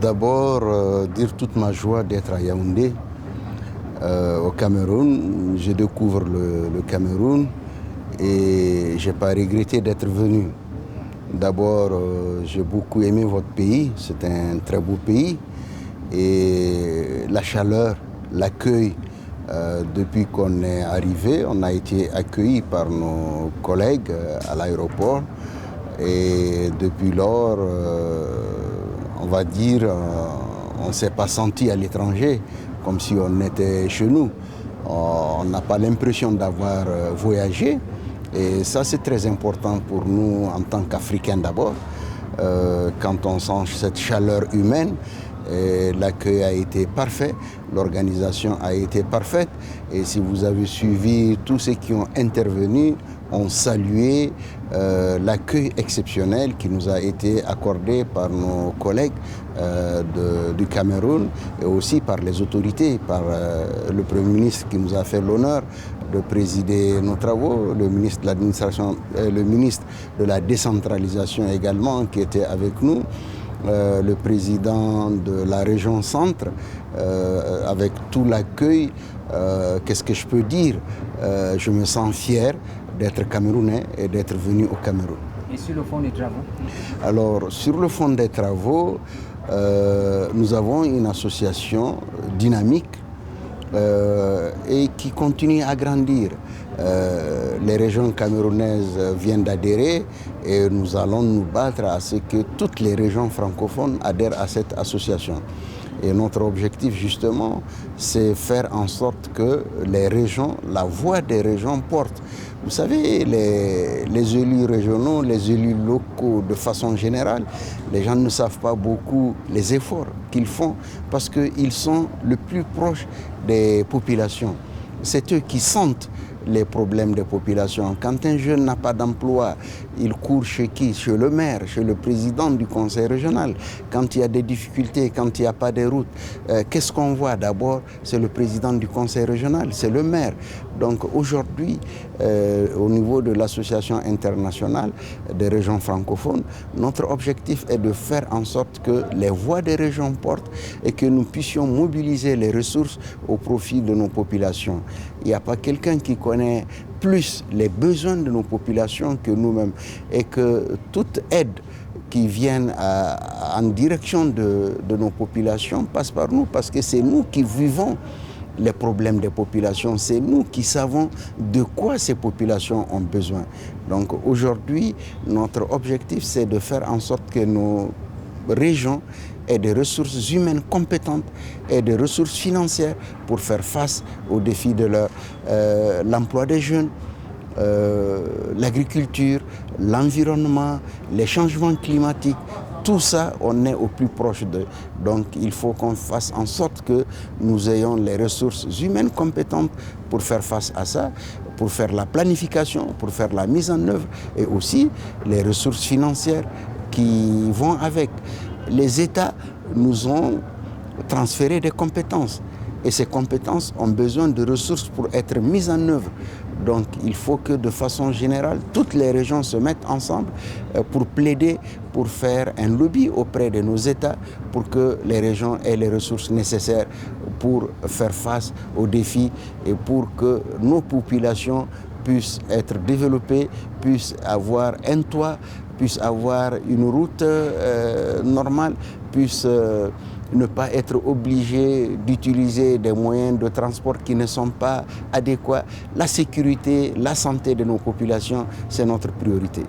D'abord, dire toute ma joie d'être à Yaoundé, au Cameroun. Je découvre le Cameroun et je n'ai pas regretté d'être venu. D'abord, j'ai beaucoup aimé votre pays, c'est un très beau pays. Et la chaleur, l'accueil, depuis qu'on est arrivé, on a été accueillis par nos collègues à l'aéroport. Et depuis lors, on va dire, on ne s'est pas senti à l'étranger, comme si on était chez nous. On n'a pas l'impression d'avoir voyagé. Et ça, c'est très important pour nous en tant qu'Africains d'abord. Quand on sent cette chaleur humaine, l'accueil a été parfait, l'organisation a été parfaite. Et si vous avez suivi, tous ceux qui ont intervenu ont salué l'accueil exceptionnel qui nous a été accordé par nos collègues du Cameroun et aussi par les autorités, par le Premier ministre qui nous a fait l'honneur de présider nos travaux, le ministre de l'administration, le ministre de la décentralisation également qui était avec nous. Le président de la région centre, avec tout l'accueil, qu'est-ce que je peux dire? Je me sens fier d'être camerounais et d'être venu au Cameroun. Et sur le fond des travaux? Alors, sur le fond des travaux, nous avons une association dynamique et qui continue à grandir. Les régions camerounaises viennent d'adhérer et nous allons nous battre à ce que toutes les régions francophones adhèrent à cette association. Et notre objectif justement, c'est faire en sorte que les régions, la voix des régions porte. Vous savez, les élus régionaux, les élus locaux de façon générale, les gens ne savent pas beaucoup les efforts qu'ils font parce qu'ils sont le plus proches des populations. C'est eux qui sentent les problèmes des populations. Quand un jeune n'a pas d'emploi, il court chez qui? Chez le maire, chez le président du conseil régional. Quand il y a des difficultés, quand il n'y a pas de route, qu'est-ce qu'on voit? D'abord, c'est le président du conseil régional, c'est le maire. Donc aujourd'hui, au niveau de l'association internationale des régions francophones, notre objectif est de faire en sorte que les voix des régions portent et que nous puissions mobiliser les ressources au profit de nos populations. Il n'y a pas quelqu'un qui connaît plus les besoins de nos populations que nous-mêmes et que toute aide qui vienne en direction de nos populations passe par nous parce que c'est nous qui vivons les problèmes des populations, c'est nous qui savons de quoi ces populations ont besoin. Donc aujourd'hui, notre objectif c'est de faire en sorte que nos régions aient des ressources humaines compétentes et des ressources financières pour faire face aux défis de l'emploi des jeunes, l'agriculture, l'environnement, les changements climatiques. Tout ça, on est au plus proche d'eux. Donc, il faut qu'on fasse en sorte que nous ayons les ressources humaines compétentes pour faire face à ça, pour faire la planification, pour faire la mise en œuvre et aussi les ressources financières qui vont avec. Les États nous ont transféré des compétences et ces compétences ont besoin de ressources pour être mises en œuvre. Donc il faut que de façon générale, toutes les régions se mettent ensemble pour plaider, pour faire un lobby auprès de nos États pour que les régions aient les ressources nécessaires pour faire face aux défis et pour que nos populations puissent être développées, puissent avoir un toit, puissent avoir une route normale, puissent ne pas être obligés d'utiliser des moyens de transport qui ne sont pas adéquats. La sécurité, la santé de nos populations, c'est notre priorité.